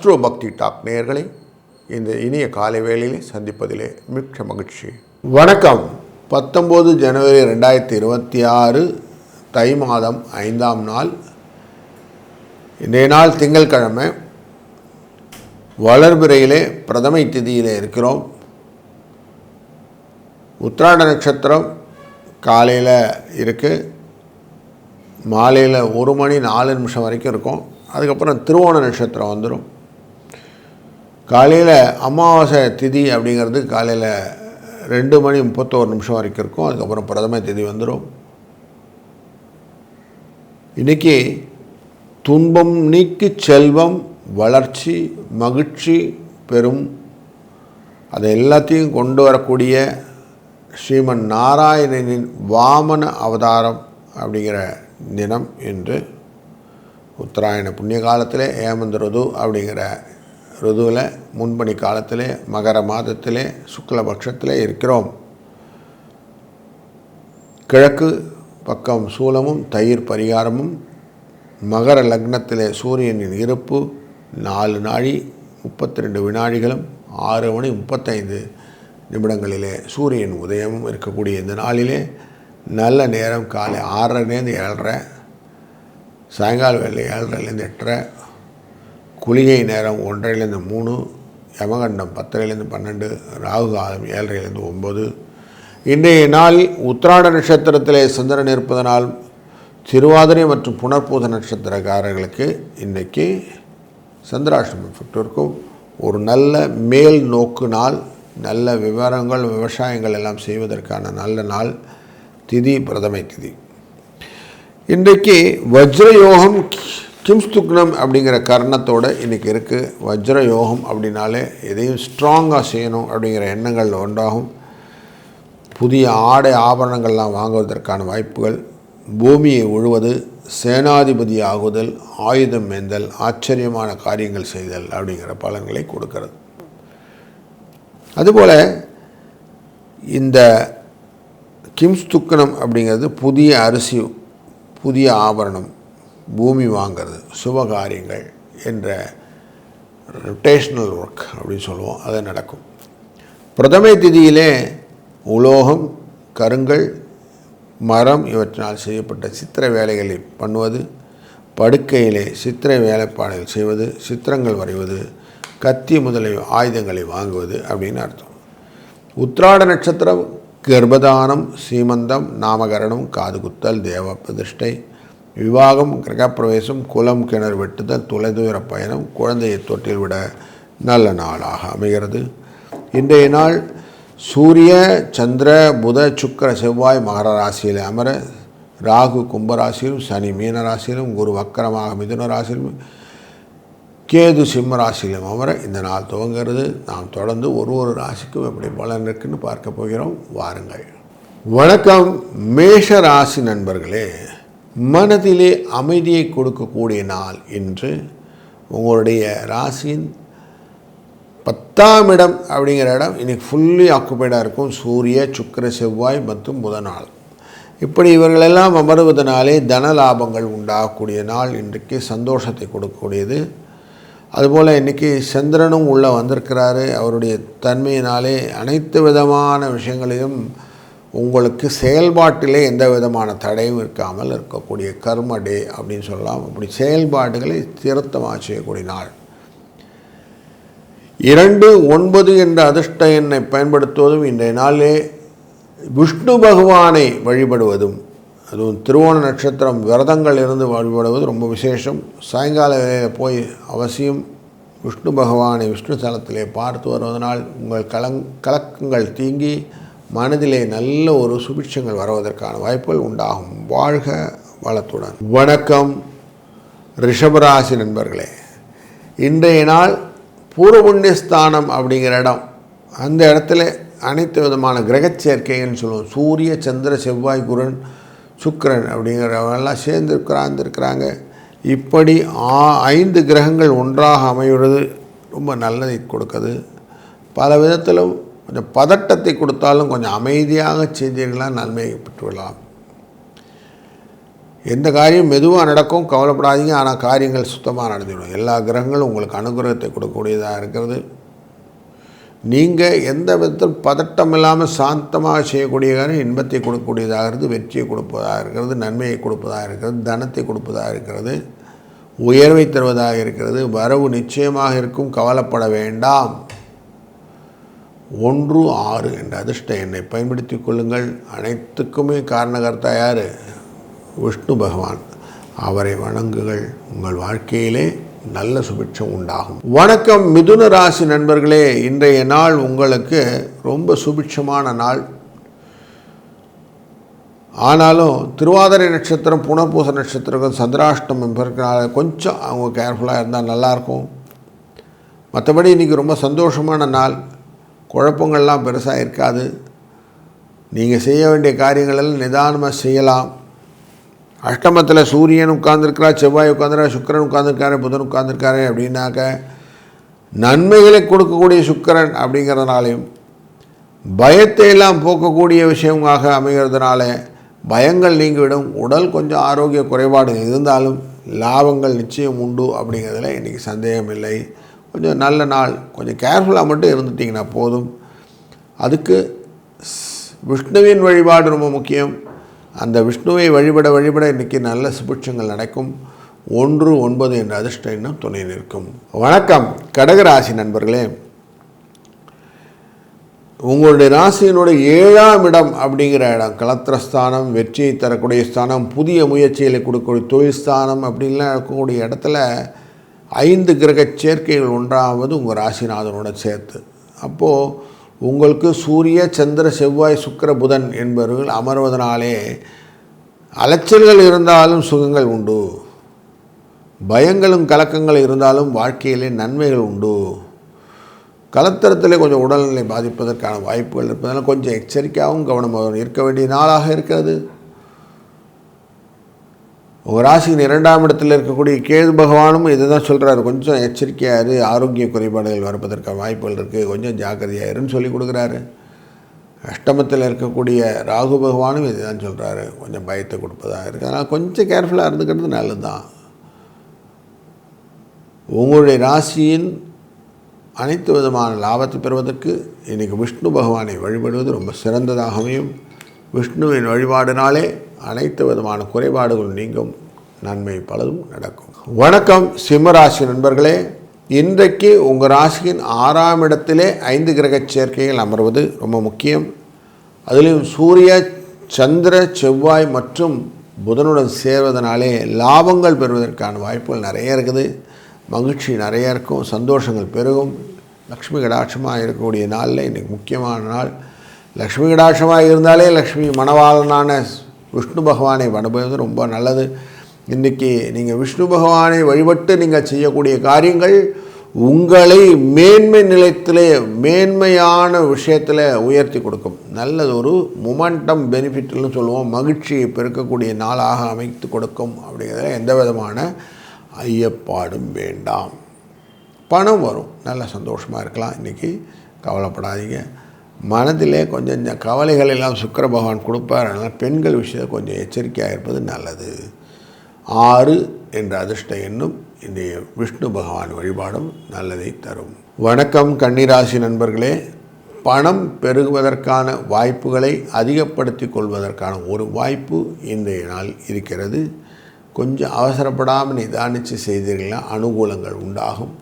Astro பக்தி talk நேயர்களை இந்த இனிய காலை வேளையிலே சந்திப்பதிலே மிக்க மகிழ்ச்சி. வணக்கம். 19 ஜனவரி 2026 தை மாதம் 5ஆம் நாள். இன்றைய நாள் திங்கட்கிழமை. வளர்பிறையிலே பிரதமை திதியிலே இருக்கிறோம். உத்திராட நட்சத்திரம் காலையில் இருக்குது, மாலையில் 1 மணி 4 நிமிஷம் வரைக்கும் இருக்கும். அதுக்கப்புறம் திருவோண நட்சத்திரம் வந்துடும். காலையில் அமாவாசை திதி அப்படிங்கிறது காலையில் 2 மணி 31 நிமிஷம் வரைக்கும் இருக்கும். அதுக்கப்புறம் பிரதம திதி வந்துடும். இன்றைக்கி துன்பம் நீக்கி செல்வம், வளர்ச்சி, மகிழ்ச்சி பெறும், அதை எல்லாத்தையும் கொண்டு வரக்கூடிய ஸ்ரீமன் நாராயணனின் வாமன அவதாரம் அப்படிங்கிற தினம் என்று உத்தராயண புண்ணிய காலத்தில் ஏமந்த ருது அப்படிங்கிற ருதுவில் முன்பணி காலத்திலே மகர மாதத்திலே சுக்லபட்சத்திலே இருக்கிறோம். கிழக்கு பக்கம் சூலமும் தயிர் பரிகாரமும், மகர லக்னத்திலே சூரியனின் இருப்பு 4 நாழி 32 வினாடிகளும் 6 மணி 35 நிமிடங்களிலே சூரியன் உதயமும் இருக்கக்கூடிய இந்த நாளிலே நல்ல நேரம் காலை 6:30லேருந்து 7:30, சாயங்கால வேலை 7:30லேருந்து 8:30, குளிகை நேரம் 1:30லேருந்து 3, யமகண்டம் 10:30லேருந்து 12, ராகு காலம் 7:30லேருந்து 9. இன்றைய நாள் உத்திராட நட்சத்திரத்திலே சந்திரன் இருப்பதனால் திருவாதிரை மற்றும் புனர்பூத நட்சத்திரக்காரர்களுக்கு இன்றைக்கி சந்திராஷ்டமம் பெற்றிருக்கும். ஒரு நல்ல மேல் நோக்கு நாள், நல்ல விவரங்கள் விவசாயங்கள் எல்லாம் செய்வதற்கான நல்ல நாள். திதி பிரதமை திதி. இன்றைக்கு வஜ்ரயோகம் கிம்ஸ்துக்னம் அப்படிங்கிற கர்ணத்தோடு இன்றைக்கி இருக்குது. வஜ்ரயோகம் அப்படின்னாலே எதையும் ஸ்ட்ராங்காக செய்யணும் அப்படிங்கிற எண்ணங்கள் உண்டாகும். புதிய ஆடை ஆபரணங்கள்லாம் வாங்குவதற்கான வாய்ப்புகள், பூமியை உழுவது, சேனாதிபதி ஆகுதல், ஆயுதம் ஏந்தல், ஆச்சரியமான காரியங்கள் செய்தல் அப்படிங்கிற பலன்களை கொடுக்கிறது. அதுபோல் இந்த கிம்ஸ்துக்கனம் அப்படிங்கிறது புதிய அரிசி, புதிய ஆபரணம், பூமி வாங்கிறது, சுபகாரியங்கள் என்ற ரொட்டேஷ்னல் ஒர்க் அப்படின்னு சொல்லுவோம், அது நடக்கும். பிரதமை திதியிலே உலோகம், கருங்கல், மரம் இவற்றினால் செய்யப்பட்ட சித்திர வேலைகளை பண்ணுவது, படுக்கையிலே சித்திரை வேலைப்பாடுகள் செய்வது, சித்திரங்கள் வரைவது, கத்தி முதலிய ஆயுதங்களை வாங்குவது அப்படின்னு அர்த்தம். உத்திராட நட்சத்திரம் கர்ப்பதானம், சீமந்தம், நாமகரணம், காது குத்தல், தேவ பிரதிஷ்டை, விவாகம், கிரகப்பிரவேசம், குலம் கிணறு வெட்டுதல், தொலைதூர பயணம், குழந்தையை தொட்டில் விட நல்ல நாளாக அமைகிறது. இன்றைய நாள் சூரிய, சந்திர, புத, சுக்கிர, செவ்வாய் மகர ராசியில் அமர, ராகு கும்பராசியிலும், சனி மீன ராசியிலும், குரு வக்கரமாக மிதுன ராசியிலும், கேது சிம்ம ராசியிலும் அமர இந்த நாள் துவங்கிறது. நாம் தொடர்ந்து ஒரு ராசிக்கும் எப்படி பலன் இருக்குன்னு பார்க்க போகிறோம். வாருங்கள். வணக்கம். மேஷ ராசி நண்பர்களே, மனதிலே அமைதியை கொடுக்கக்கூடிய நாள் இன்று. உங்களுடைய ராசியின் 10ஆம் இடம் அப்படிங்கிற இடம் இன்றைக்கி ஃபுல்லி ஆக்குபைடாக இருக்கும். சூரிய, சுக்கிர, செவ்வாய் மற்றும் புதனால் இப்படி இவர்களெல்லாம் அமருவதனாலே தன லாபங்கள் உண்டாகக்கூடிய நாள். இன்றைக்கு சந்தோஷத்தை கொடுக்கக்கூடியது. அதுபோல் இன்றைக்கி சந்திரனும் உள்ளே வந்திருக்கிறாரு. அவருடைய தன்மையினாலே அனைத்து விதமான விஷயங்களிலும் உங்களுக்கு செயல்பாட்டிலே எந்த விதமான தடையும் இருக்காமல் இருக்கக்கூடிய கர்ம டே அப்படின்னு சொல்லலாம். அப்படி செயல்பாடுகளை திருத்தமாக செய்யக்கூடிய நாள். 2, 9 என்ற அதிர்ஷ்ட எண்ணை பயன்படுத்துவதும், இன்றைய நாளிலே விஷ்ணு பகவானை வழிபடுவதும், அதுவும் திருவோண நட்சத்திரம் விரதங்கள் இருந்து வழிபடுவது ரொம்ப விசேஷம். சாயங்கால வேளையில் போய் அவசியம் விஷ்ணு பகவானை விஷ்ணு தலத்திலே பார்த்து வருவதனால் உங்கள் கலக்கங்கள் தீங்கி மனதிலே நல்ல ஒரு சுபிட்சங்கள் வருவதற்கான வாய்ப்புகள் உண்டாகும். வாழ்க வளத்துடன். வணக்கம் ரிஷபராசி நண்பர்களே, இன்றைய நாள் பூர்வ புண்ணியஸ்தானம் அப்படிங்கிற இடம், அந்த இடத்துல அனைத்து விதமான கிரக சேர்க்கைகள்னு சொல்லுவோம். சூரிய, சந்திர, செவ்வாய், குருன், சுக்கிரன் அப்படிங்கிறவங்கெல்லாம் சேர்ந்துருக்கிறாங்க. இப்படி 5 கிரகங்கள் ஒன்றாக அமைகிறது ரொம்ப நல்லதை கொடுக்குது. பல விதத்திலும் கொஞ்சம் பதட்டத்தை கொடுத்தாலும் கொஞ்சம் அமைதியாக செஞ்சீர்களாக நன்மையை பெற்றுவிடலாம். எந்த காரியம் மெதுவாக நடக்கும், கவலைப்படாதீங்க. ஆனால் காரியங்கள் சுத்தமாக நடந்துவிடும். எல்லா கிரகங்களும் உங்களுக்கு அனுகிரகத்தை கொடுக்கக்கூடியதாக இருக்கிறது. நீங்கள் எந்த விதத்தில் பதட்டம் இல்லாமல் சாந்தமாக செய்யக்கூடிய காரியம் இன்பத்தை கொடுக்கக்கூடியதாக இருக்கிறது, வெற்றியை கொடுப்பதாக இருக்கிறது, நன்மையை கொடுப்பதாக இருக்கிறது, தனத்தை கொடுப்பதாக இருக்கிறது, உயர்வை தருவதாக இருக்கிறது. வரவு நிச்சயமாக இருக்கும், கவலைப்பட வேண்டாம். 16 என்ற அதிர்ஷ்ட எண்ணை பயன்படுத்தி கொள்ளுங்கள். அனைத்துக்குமே காரணகர்த்தா யார்? விஷ்ணு பகவான். அவரை வணங்குங்கள். உங்கள் வாழ்க்கையிலே நல்ல சுபிட்சம் உண்டாகும். வணக்கம் மிதுன ராசி நண்பர்களே, இன்றைய நாள் உங்களுக்கு ரொம்ப சுபிட்சமான நாள். ஆனாலும் திருவாதிரை நட்சத்திரம், புனர்பூச நட்சத்திரம், சந்திராஷ்டமம் இருக்கிறனால கொஞ்சம் அவங்க கேர்ஃபுல்லாக இருந்தால் நல்லாயிருக்கும். மற்றபடி இன்றைக்கி ரொம்ப சந்தோஷமான நாள். குழப்பங்கள்லாம் பெருசாக இருக்காது. நீங்கள் செய்ய வேண்டிய காரியங்களெல்லாம் நிதானமாக செய்யலாம். அஷ்டமத்தில் சூரியன் உட்கார்ந்துருக்கிறார், செவ்வாய் உட்காந்துருக்கார், சுக்கிரன் உட்கார்ந்துருக்காரு, புதன் உட்கார்ந்துருக்காரு. அப்படின்னாக்க நன்மைகளை கொடுக்கக்கூடிய சுக்கிரன் அப்படிங்கிறதுனாலையும் பயத்தை எல்லாம் போக்கக்கூடிய விஷயமாக அமைகிறதுனால பயங்கள் நீங்கிவிடும். உடல் கொஞ்சம் ஆரோக்கிய குறைபாடு இருந்தாலும் லாபங்கள் நிச்சயம் உண்டு அப்படிங்கிறதுல இன்றைக்கி சந்தேகம் இல்லை. கொஞ்சம் நல்ல நாள். கொஞ்சம் கேர்ஃபுல்லாக மட்டும் இருந்துட்டிங்கன்னா போதும். அதுக்கு விஷ்ணுவின் வழிபாடு ரொம்ப முக்கியம். அந்த விஷ்ணுவை வழிபட இன்றைக்கி நல்ல சுபிட்சங்கள் நடக்கும். 19 என்ற அதிர்ஷ்ட எண்ணம் துணை நிற்கும். வணக்கம் கடகராசி நண்பர்களே, உங்களுடைய ராசியினுடைய 7ஆம் இடம் அப்படிங்கிற இடம் கலத்திரஸ்தானம், வெற்றியை தரக்கூடிய ஸ்தானம், புதிய முயற்சிகளை கொடுக்கக்கூடிய தொழில் ஸ்தானம் அப்படின்லாம் இருக்கக்கூடிய இடத்துல 5 கிரக சேர்க்கைகள் ஒன்றாவது உங்கள் ராசிநாதனோட சேர்த்து. அப்போது உங்களுக்கு சூரிய, சந்திர, செவ்வாய், சுக்கிர, புதன் என்பவர்கள் அமர்வதனாலே அலைச்சல்கள் இருந்தாலும் சுகங்கள் உண்டு, பயங்களும் கலக்கங்கள் இருந்தாலும் வாழ்க்கையிலே நன்மைகள் உண்டு. கலத்தரத்திலே கொஞ்சம் உடல்நிலை பாதிப்பதற்கான வாய்ப்புகள் இருப்பதனால் கொஞ்சம் எச்சரிக்கையாகவும் கவனமாகவும் இருக்க வேண்டிய நாளாக இருக்கிறது. உங்கள் ராசியின் 2ஆம் இடத்தில் இருக்கக்கூடிய கேது பகவானும் இதை தான் சொல்கிறாரு, கொஞ்சம் எச்சரிக்கையாரு, ஆரோக்கிய குறைபாடுகள் வரப்பதற்கான வாய்ப்புகள் இருக்குது, கொஞ்சம் ஜாக்கிரதையாயிருன்னு சொல்லி கொடுக்குறாரு. அஷ்டமத்தில் இருக்கக்கூடிய ராகு பகவானும் இதை தான் சொல்கிறாரு, கொஞ்சம் பயத்தை கொடுப்பதாக இருக்குது. அதனால் கொஞ்சம் கேர்ஃபுல்லாக இருந்துக்கிறது நல்லது தான். உங்களுடைய ராசியின் அனைத்து விதமான லாபத்தை பெறுவதற்கு இன்றைக்கி விஷ்ணு பகவானை வழிபடுவது ரொம்ப சிறந்ததாக அமையும். விஷ்ணுவின் வழிபாடினாலே அனைத்து விதமான குறைபாடுகள் நீங்கும், நன்மை பலதும் நடக்கும். வணக்கம் சிம்மராசி நண்பர்களே, இன்றைக்கு உங்கள் ராசியின் 6ஆம் இடத்திலே 5 கிரக சேர்க்கைகள் அமர்வது ரொம்ப முக்கியம். அதிலும் சூரிய, சந்திர, செவ்வாய் மற்றும் புதனுடன் சேர்வதனாலே லாபங்கள் பெறுவதற்கான வாய்ப்புகள் நிறைய இருக்குது. மகிழ்ச்சி நிறைய இருக்கும், சந்தோஷங்கள் பெருகும். லக்ஷ்மி கடாட்சமாக இருக்கக்கூடிய நாளில் இன்றைக்கி முக்கியமான நாள். லக்ஷ்மி கடாட்சமாக இருந்தாலே லக்ஷ்மி மணவாளனான விஷ்ணு பகவானை வணங்குவது ரொம்ப நல்லது. இன்றைக்கி நீங்கள் விஷ்ணு பகவானை வழிபட்டு நீங்கள் செய்யக்கூடிய காரியங்கள் உங்களை மேன்மை நிலையத்திலே மேன்மையான விஷயத்தில் உயர்த்தி கொடுக்கும். நல்லது, ஒரு மொமெண்டம் பெனிஃபிட்னு சொல்லுவோம், மகிழ்ச்சியை பெருக்கக்கூடிய நாளாக அமைத்து கொடுக்கும். அப்படிங்கிறதுல எந்த விதமான ஐயப்பாடும் வேண்டாம். பணம் வரும், நல்ல சந்தோஷமாக இருக்கலாம். இன்றைக்கி கவலைப்படாதீங்க. மனதிலே கொஞ்சம் இந்த கவலைகள் எல்லாம் சுக்கிர பகவான் கொடுப்பார். அதனால் பெண்கள் விஷயத்தில் கொஞ்சம் எச்சரிக்கையாக இருப்பது நல்லது. 6 என்ற அதிர்ஷ்ட எண்ணும் இன்றைய விஷ்ணு பகவான் வழிபாடும் நல்லதை தரும். வணக்கம் கன்னிராசி நண்பர்களே, பணம் பெருகுவதற்கான வாய்ப்புகளை அதிகப்படுத்தி கொள்வதற்கான ஒரு வாய்ப்பு இன்றைய நாள் இருக்கிறது. கொஞ்சம் அவசரப்படாமல் நிதானித்து செய்தீர்களா அனுகூலங்கள் உண்டாகும்.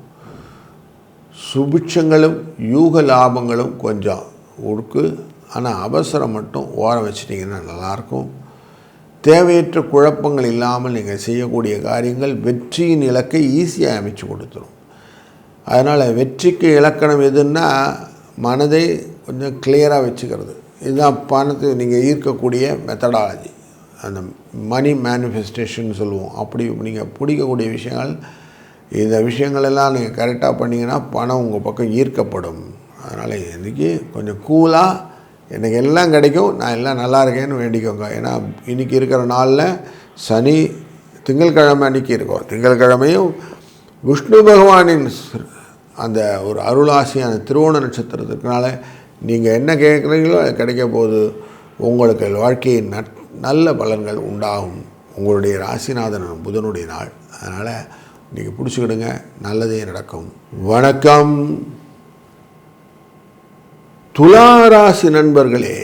சுபிட்சங்களும் யூக லாபங்களும் கொஞ்சம் உருக்கு. ஆனால் அவசரம் மட்டும் ஓரம் வச்சிட்டிங்கன்னா நல்லாயிருக்கும். தேவையற்ற குழப்பங்கள் இல்லாமல் நீங்கள் செய்யக்கூடிய காரியங்கள் வெற்றியின் இலக்கை ஈஸியாக அமைச்சு கொடுத்துரும். அதனால் வெற்றிக்கு இலக்கணம் எதுன்னா மனதை கொஞ்சம் கிளியராக வச்சுக்கிறது. இதுதான் பணத்தை நீங்கள் ஈர்க்கக்கூடிய மெத்தடாலஜி, அந்த மணி மேனிஃபெஸ்டேஷன் சொல்லுவோம். அப்படி நீங்கள் பிடிக்கக்கூடிய விஷயங்கள், இந்த விஷயங்களெல்லாம் நீங்கள் கரெக்டாக பண்ணிங்கன்னா பணம் உங்கள் பக்கம் ஈர்க்கப்படும். அதனால் இன்றைக்கி கொஞ்சம் கூலாக எனக்கு எல்லாம் கிடைக்கும், நான் எல்லாம் நல்லா இருக்கேன்னு வேண்டிக்கோங்க. ஏன்னா இன்றைக்கி இருக்கிற நாளில் சனி திங்கட்கிழமை அன்றைக்கி இருக்கும். திங்கட்கிழமையும் விஷ்ணு பகவானின் அந்த ஒரு அருளாசியான திருவோண நட்சத்திரத்திற்குனால நீங்கள் என்ன கேட்குறீங்களோ அது கிடைக்க போது உங்களுக்கு வாழ்க்கையின் நல்ல பலன்கள் உண்டாகும். உங்களுடைய ராசிநாதன் புதனுடைய நாள். அதனால் நீங்கள் பிடிச்சிக்கிடுங்க, நல்லதே நடக்கும். வணக்கம். துலா ராசி நண்பர்களே,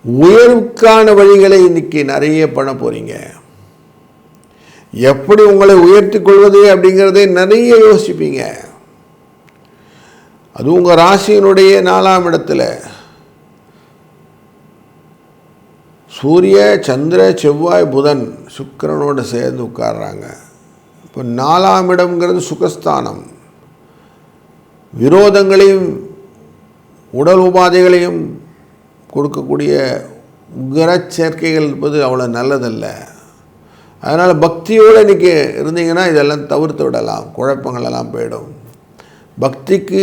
உயர்வுக்கான வழிகளை இன்னைக்கு நிறைய பண்ண போகிறீங்க. எப்படி உங்களை உயர்த்தி கொள்வது அப்படிங்கிறதே நிறைய யோசிப்பீங்க. அது உங்கள் ராசியினுடைய 4ஆம் இடத்துல சூரிய சந்திர செவ்வாய் புதன் சுக்கிரனோடு சேர்ந்து உட்கார்றாங்க. இப்போ 4ஆம் இடம்ங்கிறது சுகஸ்தானம். விரோதங்களையும் உடல் உபாதைகளையும் கொடுக்கக்கூடிய கிரக சேர்க்கைகள் இருப்பது அவ்வளோ நல்லதல்ல. அதனால் பக்தியோடு இன்றைக்கி இருந்தீங்கன்னா இதெல்லாம் தவிர்த்து விடலாம், குழப்பங்களெல்லாம் போயிடும். பக்திக்கு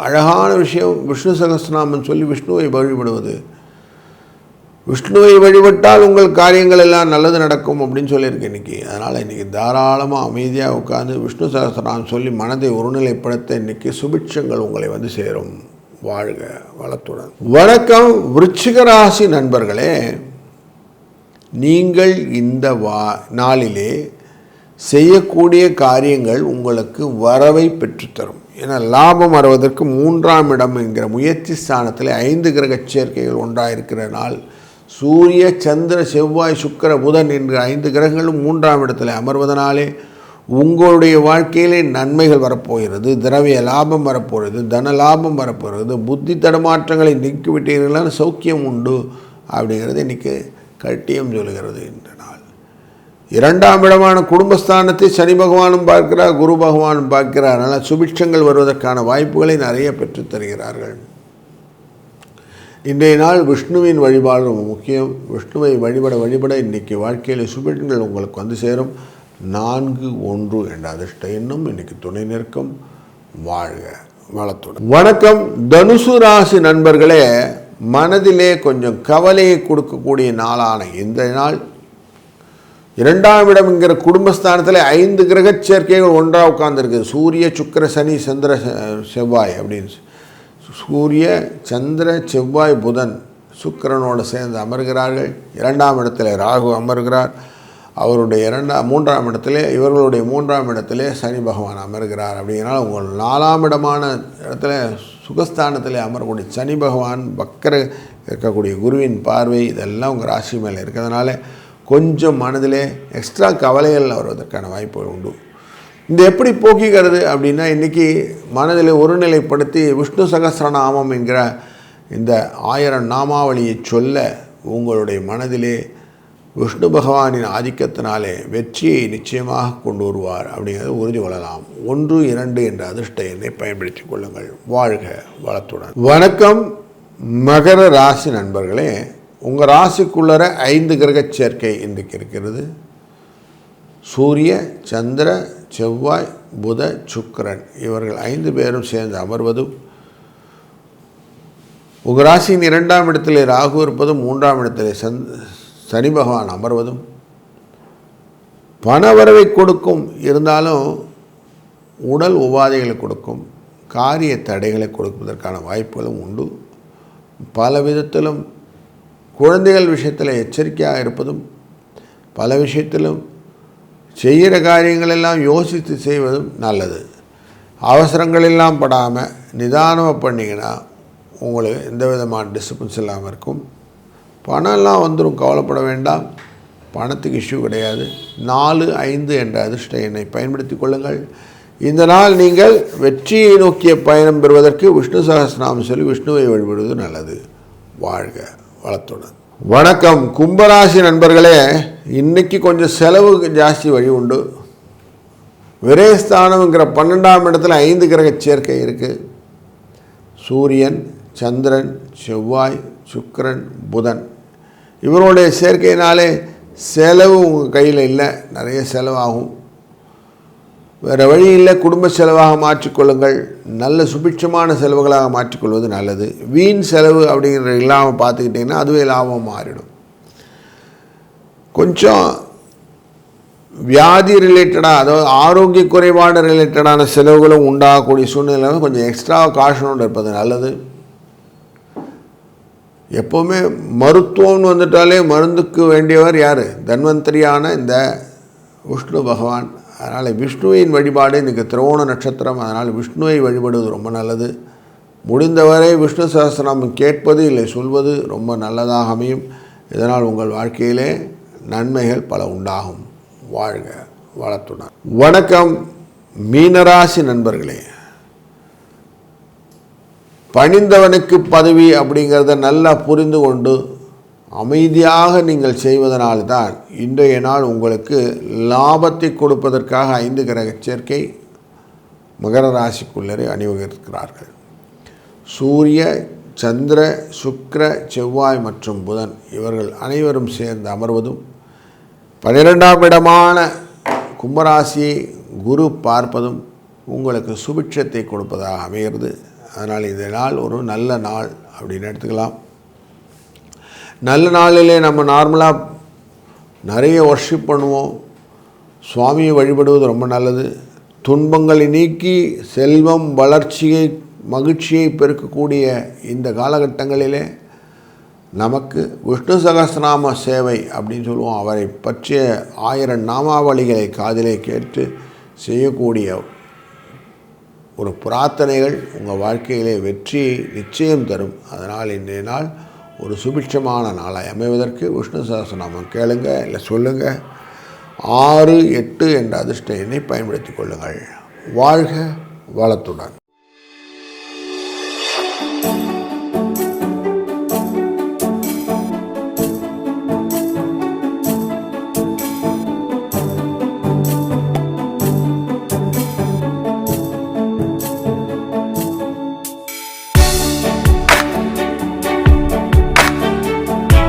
அழகான விஷயம் விஷ்ணு சகஸ்ரநாமம் சொல்லி விஷ்ணுவை வழிபடுவது. விஷ்ணுவை வழிபட்டால் உங்கள் காரியங்கள் எல்லாம் நல்லது நடக்கும் அப்படின்னு சொல்லியிருக்கேன் இன்றைக்கி. அதனால் இன்றைக்கி தாராளமாக அமைதியாக உட்காந்து விஷ்ணு சகஸ்ரநாமம் சொல்லி மனதை ஒருநிலைப்படுத்த இன்றைக்கி சுபிட்சங்கள் உங்களை வந்து சேரும். வாழ்க வளத்துடன். வணக்கம் விருச்சிக ராசி நண்பர்களே, நீங்கள் இந்த நாளிலே செய்யக்கூடிய காரியங்கள் உங்களுக்கு வரவை பெற்றுத்தரும். ஏன்னா லாபம் வருவதற்கு 3ஆம் இடம் என்கிற முயற்சி ஸ்தானத்தில் 5 கிரக சேர்க்கைகள் ஒன்றாயிருக்கிற நாள். சூரிய சந்திர செவ்வாய் சுக்கிர புதன் என்கிற 5 கிரகங்களும் 3ஆம் இடத்தில் அமர்வதனாலே உங்களுடைய வாழ்க்கையிலே நன்மைகள் வரப்போகிறது. திரவிய லாபம் வரப்போகிறது, தன லாபம் வரப்போகிறது. புத்தி தடுமாற்றங்களை நீக்கிவிட்டீர்களான சௌக்கியம் உண்டு அப்படிங்கிறது இன்றைக்கி கட்டியம் சொல்கிறது. இந்த நாள் 2ஆம் இடமான குடும்பஸ்தானத்தை சனி பகவானும் பார்க்கிறார், குரு பகவானும் பார்க்கிறார். அதனால் சுபிட்சங்கள் வருவதற்கான வாய்ப்புகளை நிறைய பெற்றுத் தருகிறார்கள். இன்றைய நாள் விஷ்ணுவின் வழிபாடு ரொம்ப முக்கியம். விஷ்ணுவை வழிபட இன்றைக்கி வாழ்க்கையில் சுபிட்சங்கள் உங்களுக்கு வந்து சேரும். 4-1 என்ற அதிர்ஷ்ட எண்ணும் இன்றைக்கி துணை நிற்கும். வாழ்க வளத்துடன். வணக்கம் தனுசு ராசி நண்பர்களே, மனதிலே கொஞ்சம் கவலையை கொடுக்கக்கூடிய நாளான இந்த நாள் 2ஆம் இடம் என்கிற குடும்பஸ்தானத்தில் 5 கிரக சேர்க்கைகள் ஒன்றாக உட்கார்ந்துருக்கு. சூரிய சுக்கிர சனி சந்திர செவ்வாய் அப்படின்னு. சூரிய சந்திர செவ்வாய் புதன் சுக்கிரனோடு சேர்ந்து அமர்கிறார்கள். 2ஆம் இடத்துல ராகு அமர்கிறார். அவருடைய 3ஆம் இடத்துல இவர்களுடைய 3ஆம் இடத்துல சனி பகவான் அமர்கிறார். அப்படிங்கிறனால உங்கள் 4ஆம் இடமான இடத்துல சுகஸ்தானத்தில் அமரக்கூடிய சனி பகவான் வக்கர இருக்கக்கூடிய குருவின் பார்வை இதெல்லாம் உங்கள் ராசி மேலே இருக்கிறதுனால கொஞ்சம் மனதிலே எக்ஸ்ட்ரா கவலைகள் வருவதற்கான வாய்ப்புகள் உண்டு. இந்த எப்படி போக்கிக்கிறது அப்படின்னா, இன்றைக்கி மனதில் ஒருநிலைப்படுத்தி விஷ்ணு சகஸ்ரநாமம் என்கிற இந்த 1000 நாமாவளியை சொல்ல உங்களுடைய மனதிலே விஷ்ணு பகவானின் ஆதிக்கத்தினாலே வெற்றியை நிச்சயமாக கொண்டு வருவார் அப்படிங்கிறத உறுதி கொள்ளலாம். 1-2 என்ற அதிர்ஷ்ட எண்ணை பயன்படுத்தி கொள்ளுங்கள். வாழ்க வளத்துடன். வணக்கம் மகர ராசி நண்பர்களே, உங்கள் ராசிக்குள்ளர 5 கிரக சேர்க்கை இன்றைக்கு இருக்கிறது. சூரிய சந்திர செவ்வாய் புத சுக்கிரன் இவர்கள் 5 பேரும் சேர்ந்து அமர்வதும், உங்கள் ராசியின் 2ஆம் இடத்திலே ராகு இருப்பதும் 3ஆம் இடத்திலே சனி பகவான் அமர்வதும் பணவரவை கொடுக்கும். இருந்தாலும் உடல் உபாதைகளை கொடுக்கும், காரிய தடைகளை கொடுப்பதற்கான வாய்ப்புகளும் உண்டு. பல விதத்திலும் குழந்தைகள் விஷயத்தில் எச்சரிக்கையாக இருப்பதும், பல விஷயத்திலும் செய்கிற காரியங்களெல்லாம் யோசித்து செய்வதும் நல்லது. அவசரங்களெல்லாம் படாமல் நிதானமாக பண்ணிங்கன்னா உங்களுக்கு எந்த விதமான டிஸ்டர்பன்ஸ் இல்லாமல் இருக்கும். பணம்லாம் வந்துடும், கவலைப்பட வேண்டாம். பணத்துக்கு இஷ்யூ கிடையாது. 4-5 என்ற அதிர்ஷ்ட எண்ணை பயன்படுத்தி கொள்ளுங்கள். இந்த நாள் நீங்கள் வெற்றியை நோக்கிய பயணம் பெறுவதற்கு விஷ்ணு சகஸ்ரநாமம் சொல்லி விஷ்ணுவை வழிபடுவது நல்லது. வாழ்க வளத்துடன். வணக்கம் கும்பராசி நண்பர்களே, இன்றைக்கி கொஞ்சம் செலவு ஜாஸ்தி வழி உண்டு. விரயஸ்தானம்ங்கிற 12ஆம் இடத்துல 5 கிரக சேர்க்கை இருக்குது. சூரியன் சந்திரன் செவ்வாய் சுக்கிரன் புதன் இவருடைய சேர்க்கையினாலே செலவு உங்கள் கையில் இல்லை, நிறைய செலவாகும். வேறு வழி இல்லை, குடும்ப செலவாக மாற்றிக்கொள்ளுங்கள். நல்ல சுபிட்சமான செலவுகளாக மாற்றிக்கொள்வது நல்லது. வீண் செலவு அப்படிங்கிற இல்லாமல் பார்த்துக்கிட்டிங்கன்னா அதுவே லாபம் மாறிடும். கொஞ்சம் வியாதி ரிலேட்டடாக, அதாவது ஆரோக்கிய குறைபாடு ரிலேட்டடான செலவுகளும் உண்டாகக்கூடிய சூழ்நிலை கொஞ்சம் எக்ஸ்ட்ரா காஷனோடு இருப்பது நல்லது. எப்போவுமே மருத்துவம்னு வந்துட்டாலே மருந்துக்கு வேண்டியவர் யார்? தன்வந்தரியான இந்த விஷ்ணு பகவான். அதனால் விஷ்ணுவின் வழிபாடு இன்றைக்கி திருவோண நட்சத்திரம். அதனால் விஷ்ணுவை வழிபடுவது ரொம்ப நல்லது. முடிந்தவரை விஷ்ணு சஹஸ்ரநாமம் கேட்பது இல்லை சொல்வது ரொம்ப நல்லதாக அமையும். இதனால் உங்கள் வாழ்க்கையிலே நன்மைகள் பல உண்டாகும். வாழ்க வளத்துடன். வணக்கம் மீனராசி நண்பர்களே. பணிந்தவனுக்கு பதவி அப்படிங்கிறத நல்லா புரிந்து கொண்டு அமைதியாக நீங்கள் செய்வதனால்தான் இன்றைய நாள் உங்களுக்கு லாபத்தை கொடுப்பதற்காக 5 கிரக சேர்க்கை மகர ராசிக்குள்ளரே அணிவகுக்கிறார்கள். சூரிய, சந்திர, சுக்கிர, செவ்வாய் மற்றும் புதன் இவர்கள் அனைவரும் சேர்ந்து அமர்வதும் 12ஆம் இடமான கும்பராசியை குரு பார்ப்பதும் உங்களுக்கு சுபிட்சத்தை கொடுப்பதாக அமைகிறது. அதனால் இந்த நாள் ஒரு நல்ல நாள் அப்படின்னு எடுத்துக்கலாம். நல்ல நாளிலே நம்ம நார்மலாக நிறைய வர்ஷிப் பண்ணுவோம். சுவாமியை வழிபடுவது ரொம்ப நல்லது. துன்பங்களை நீக்கி செல்வம், வளர்ச்சியை, மகிழ்ச்சியை பெருக்கக்கூடிய இந்த காலகட்டங்களிலே நமக்கு விஷ்ணு சகஸ்ரநாம சேவை அப்படின்னு சொல்லுவோம். அவரை பற்றிய 1000 நாமாவளிகளை காதிலே கேட்டு செய்யக்கூடிய ஒரு பிரார்த்தனைகள் உங்கள் வாழ்க்கையிலே வெற்றியை நிச்சயம் தரும். அதனால் இன்றைய நாள் ஒரு சுபிட்சமான நாளாய் அமைவதற்கு விஷ்ணு சகஸ்ரநாமம் கேளுங்க, இல்லை சொல்லுங்கள். 6, 8 என்ற அதிர்ஷ்ட எண்ணை பயன்படுத்தி கொள்ளுங்கள். வாழ்க வளத்துடன்.